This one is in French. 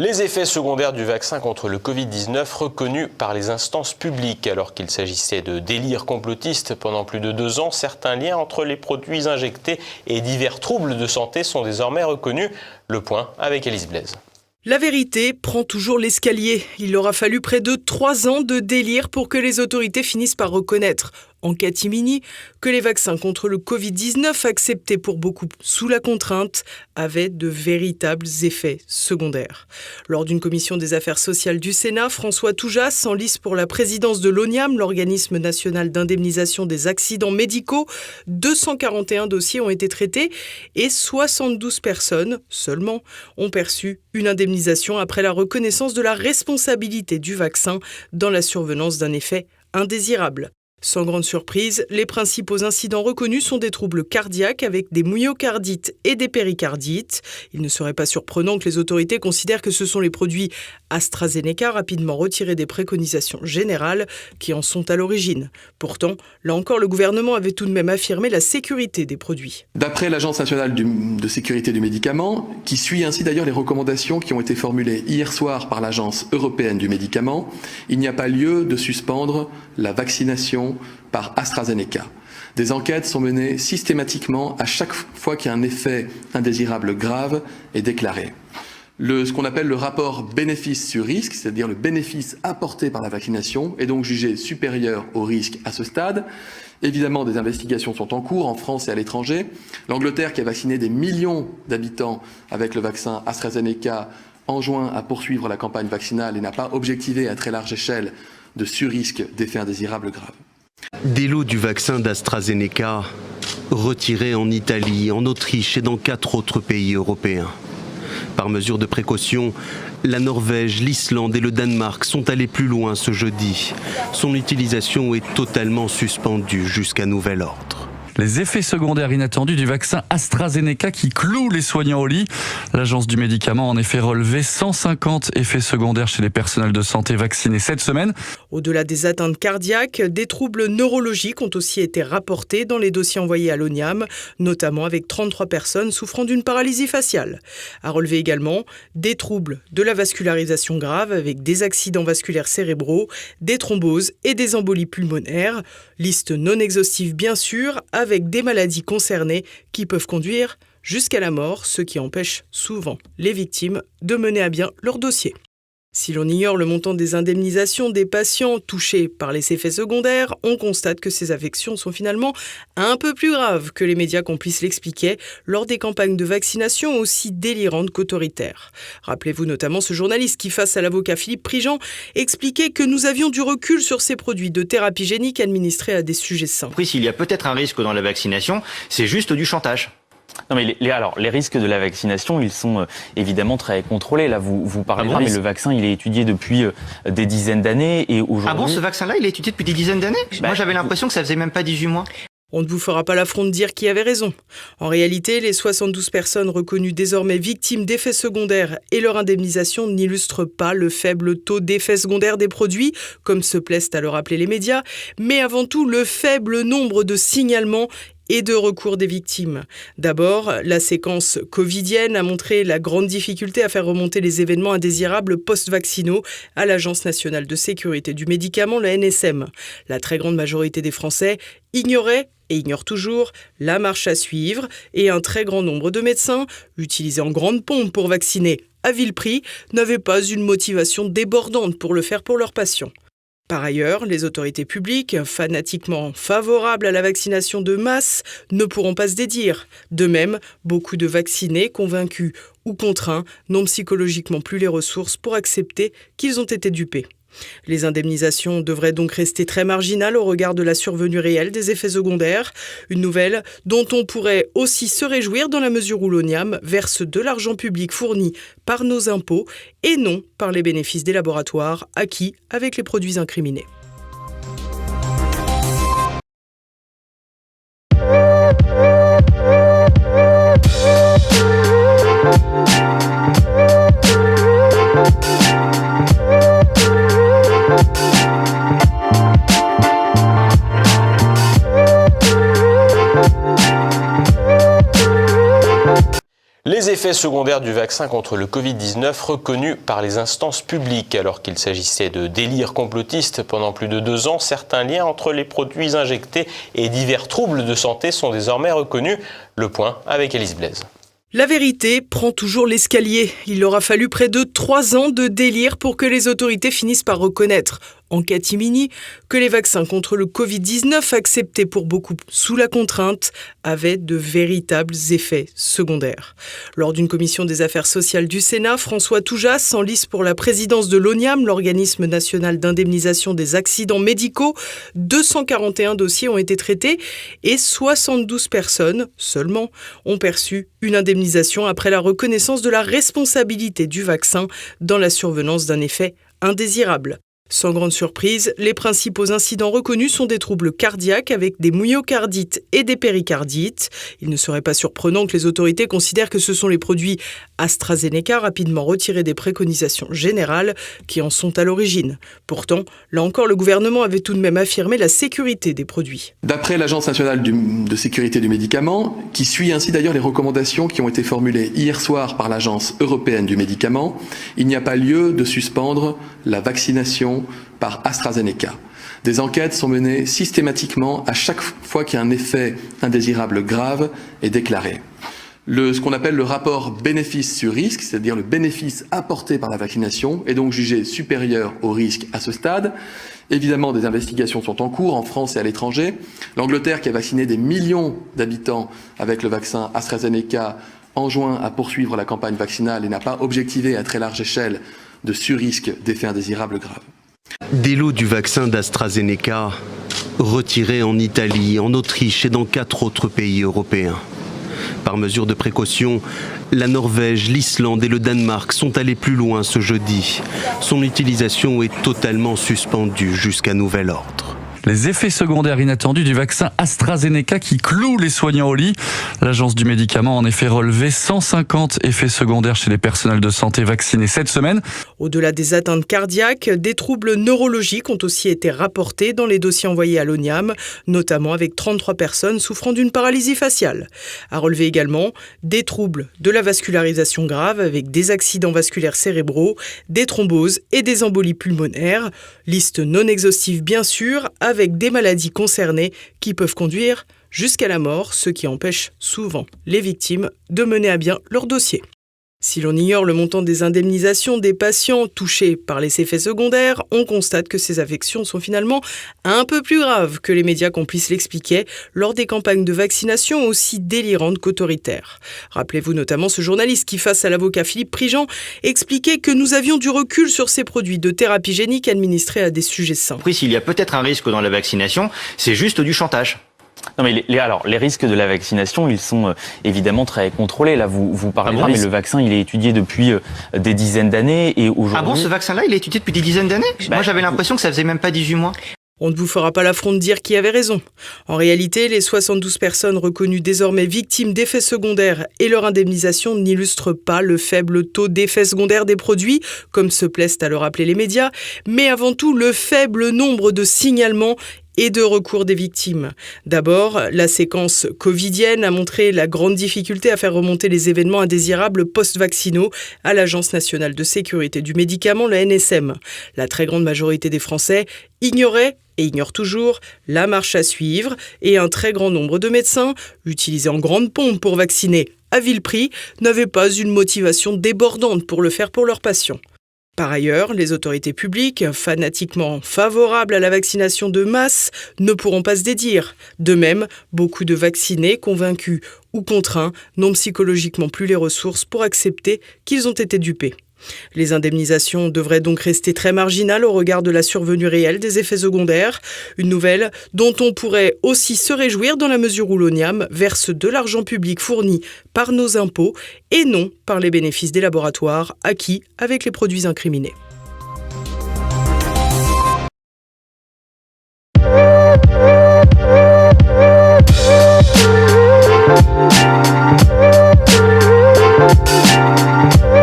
Les effets secondaires du vaccin contre le Covid-19 reconnus par les instances publiques. Alors qu'il s'agissait de délire complotiste pendant plus de 2 ans, certains liens entre les produits injectés et divers troubles de santé sont désormais reconnus. Le point avec Élise Blaise. La vérité prend toujours l'escalier. Il aura fallu près de 3 ans de délire pour que les autorités finissent par reconnaître, en catimini, que les vaccins contre le Covid-19, acceptés pour beaucoup sous la contrainte, avaient de véritables effets secondaires. Lors d'une commission des affaires sociales du Sénat, François Toujas, en lice pour la présidence de l'ONIAM, l'organisme national d'indemnisation des accidents médicaux, 241 dossiers ont été traités et 72 personnes seulement ont perçu une indemnisation après la reconnaissance de la responsabilité du vaccin dans la survenance d'un effet indésirable. Sans grande surprise, les principaux incidents reconnus sont des troubles cardiaques avec des myocardites et des péricardites. Il ne serait pas surprenant que les autorités considèrent que ce sont les produits AstraZeneca rapidement retirés des préconisations générales qui en sont à l'origine. Pourtant, là encore, le gouvernement avait tout de même affirmé la sécurité des produits. D'après l'Agence nationale de sécurité du médicament, qui suit ainsi d'ailleurs les recommandations qui ont été formulées hier soir par l'Agence européenne du médicament, il n'y a pas lieu de suspendre la vaccination par AstraZeneca. Des enquêtes sont menées systématiquement à chaque fois qu'un effet indésirable grave est déclaré. Ce qu'on appelle le rapport bénéfice sur risque, c'est-à-dire le bénéfice apporté par la vaccination, est donc jugé supérieur au risque à ce stade. Évidemment, des investigations sont en cours en France et à l'étranger. L'Angleterre, qui a vacciné des millions d'habitants avec le vaccin AstraZeneca, enjoint à poursuivre la campagne vaccinale et n'a pas objectivé à très large échelle de surrisque d'effets indésirables graves. Des lots du vaccin d'AstraZeneca retirés en Italie, en Autriche et dans 4 autres pays européens. Par mesure de précaution, la Norvège, l'Islande et le Danemark sont allés plus loin ce jeudi. Son utilisation est totalement suspendue jusqu'à nouvel ordre. Les effets secondaires inattendus du vaccin AstraZeneca qui cloue les soignants au lit. L'agence du médicament a en effet relevé 150 effets secondaires chez les personnels de santé vaccinés cette semaine. Au-delà des atteintes cardiaques, des troubles neurologiques ont aussi été rapportés dans les dossiers envoyés à l'ONIAM, notamment avec 33 personnes souffrant d'une paralysie faciale. À relever également des troubles de la vascularisation grave avec des accidents vasculaires cérébraux, des thromboses et des embolies pulmonaires. Liste non exhaustive bien sûr, avec des maladies concernées qui peuvent conduire jusqu'à la mort, ce qui empêche souvent les victimes de mener à bien leur dossier. Si l'on ignore le montant des indemnisations des patients touchés par les effets secondaires, on constate que ces affections sont finalement un peu plus graves que les médias complices l'expliquaient lors des campagnes de vaccination aussi délirantes qu'autoritaires. Rappelez-vous notamment ce journaliste qui, face à l'avocat Philippe Prigent, expliquait que nous avions du recul sur ces produits de thérapie génique administrés à des sujets sains. Oui, s'il y a peut-être un risque dans la vaccination, c'est juste du chantage. Non mais les risques de la vaccination, ils sont évidemment très contrôlés. Là, vous parlez mais le vaccin, il est étudié depuis des dizaines d'années et aujourd'hui... Ah bon, ce vaccin-là, il est étudié depuis des dizaines d'années ? Moi, j'avais l'impression que ça faisait même pas 18 mois. On ne vous fera pas l'affront de dire qui avait raison. En réalité, les 72 personnes reconnues désormais victimes d'effets secondaires et leur indemnisation n'illustrent pas le faible taux d'effets secondaires des produits, comme se plaisent à le rappeler les médias, mais avant tout le faible nombre de signalements et de recours des victimes. D'abord, la séquence covidienne a montré la grande difficulté à faire remonter les événements indésirables post-vaccinaux à l'Agence nationale de sécurité du médicament, la NSM. La très grande majorité des Français ignoraient et ignorent toujours la marche à suivre et un très grand nombre de médecins, utilisés en grande pompe pour vacciner à vil prix, n'avaient pas une motivation débordante pour le faire pour leurs patients. Par ailleurs, les autorités publiques, fanatiquement favorables à la vaccination de masse, ne pourront pas se dédire. De même, beaucoup de vaccinés, convaincus ou contraints, n'ont psychologiquement plus les ressources pour accepter qu'ils ont été dupés. Les indemnisations devraient donc rester très marginales au regard de la survenue réelle des effets secondaires. Une nouvelle dont on pourrait aussi se réjouir dans la mesure où l'ONIAM verse de l'argent public fourni par nos impôts et non par les bénéfices des laboratoires acquis avec les produits incriminés. Les effets effets secondaires du vaccin contre le Covid-19 reconnus par les instances publiques. Alors qu'il s'agissait de délire complotiste pendant plus de 2 ans, certains liens entre les produits injectés et divers troubles de santé sont désormais reconnus. Le point avec Élise Blaise. La vérité prend toujours l'escalier. Il aura fallu près de 3 ans de délire pour que les autorités finissent par reconnaître, en catimini, que les vaccins contre le Covid-19, acceptés pour beaucoup sous la contrainte, avaient de véritables effets secondaires. Lors d'une commission des affaires sociales du Sénat, François Toujas, en lice pour la présidence de l'ONIAM, l'organisme national d'indemnisation des accidents médicaux, 241 dossiers ont été traités et 72 personnes seulement ont perçu une indemnisation après la reconnaissance de la responsabilité du vaccin dans la survenance d'un effet indésirable. Sans grande surprise, les principaux incidents reconnus sont des troubles cardiaques avec des myocardites et des péricardites. Il ne serait pas surprenant que les autorités considèrent que ce sont les produits AstraZeneca rapidement retirés des préconisations générales qui en sont à l'origine. Pourtant, là encore, le gouvernement avait tout de même affirmé la sécurité des produits. D'après l'Agence nationale de sécurité du médicament, qui suit ainsi d'ailleurs les recommandations qui ont été formulées hier soir par l'Agence européenne du médicament, il n'y a pas lieu de suspendre la vaccination par AstraZeneca. Des enquêtes sont menées systématiquement à chaque fois qu'un effet indésirable grave est déclaré. Ce qu'on appelle le rapport bénéfice sur risque, c'est-à-dire le bénéfice apporté par la vaccination, est donc jugé supérieur au risque à ce stade. Évidemment, des investigations sont en cours en France et à l'étranger. L'Angleterre, qui a vacciné des millions d'habitants avec le vaccin AstraZeneca, enjoint à poursuivre la campagne vaccinale et n'a pas objectivé à très large échelle de surrisque d'effets indésirables graves. Des lots du vaccin d'AstraZeneca retirés en Italie, en Autriche et dans 4 autres pays européens. Par mesure de précaution, la Norvège, l'Islande et le Danemark sont allés plus loin ce jeudi. Son utilisation est totalement suspendue jusqu'à nouvel ordre. Les effets secondaires inattendus du vaccin AstraZeneca qui cloue les soignants au lit. L'agence du médicament a en effet relevé 150 effets secondaires chez les personnels de santé vaccinés cette semaine. Au-delà des atteintes cardiaques, des troubles neurologiques ont aussi été rapportés dans les dossiers envoyés à l'ONIAM, notamment avec 33 personnes souffrant d'une paralysie faciale. À relever également des troubles de la vascularisation grave avec des accidents vasculaires cérébraux, des thromboses et des embolies pulmonaires. Liste non exhaustive bien sûr, avec des maladies concernées qui peuvent conduire jusqu'à la mort, ce qui empêche souvent les victimes de mener à bien leur dossier. Si l'on ignore le montant des indemnisations des patients touchés par les effets secondaires, on constate que ces affections sont finalement un peu plus graves que les médias complices l'expliquaient lors des campagnes de vaccination aussi délirantes qu'autoritaires. Rappelez-vous notamment ce journaliste qui, face à l'avocat Philippe Prigent, expliquait que nous avions du recul sur ces produits de thérapie génique administrés à des sujets sains. Oui, s'il y a peut-être un risque dans la vaccination, c'est juste du chantage. Non mais les risques de la vaccination, ils sont évidemment très contrôlés. Là, vous parlez mais le vaccin, il est étudié depuis des dizaines d'années et aujourd'hui. Ah bon, ce vaccin-là, il est étudié depuis des dizaines d'années ? Moi, j'avais l'impression que ça faisait même pas 18 mois. On ne vous fera pas l'affront de dire qui avait raison. En réalité, les 72 personnes reconnues désormais victimes d'effets secondaires et leur indemnisation n'illustrent pas le faible taux d'effets secondaires des produits, comme se plaisent à le rappeler les médias, mais avant tout le faible nombre de signalements et de recours des victimes. D'abord, la séquence covidienne a montré la grande difficulté à faire remonter les événements indésirables post-vaccinaux à l'Agence nationale de sécurité du médicament, la NSM. La très grande majorité des Français ignorait et ignore toujours la marche à suivre et un très grand nombre de médecins, utilisés en grande pompe pour vacciner à vil prix, n'avaient pas une motivation débordante pour le faire pour leurs patients. Par ailleurs, les autorités publiques, fanatiquement favorables à la vaccination de masse, ne pourront pas se dédire. De même, beaucoup de vaccinés, convaincus ou contraints, n'ont psychologiquement plus les ressources pour accepter qu'ils ont été dupés. Les indemnisations devraient donc rester très marginales au regard de la survenue réelle des effets secondaires, une nouvelle dont on pourrait aussi se réjouir dans la mesure où l'ONIAM verse de l'argent public fourni par nos impôts et non par les bénéfices des laboratoires acquis avec les produits incriminés.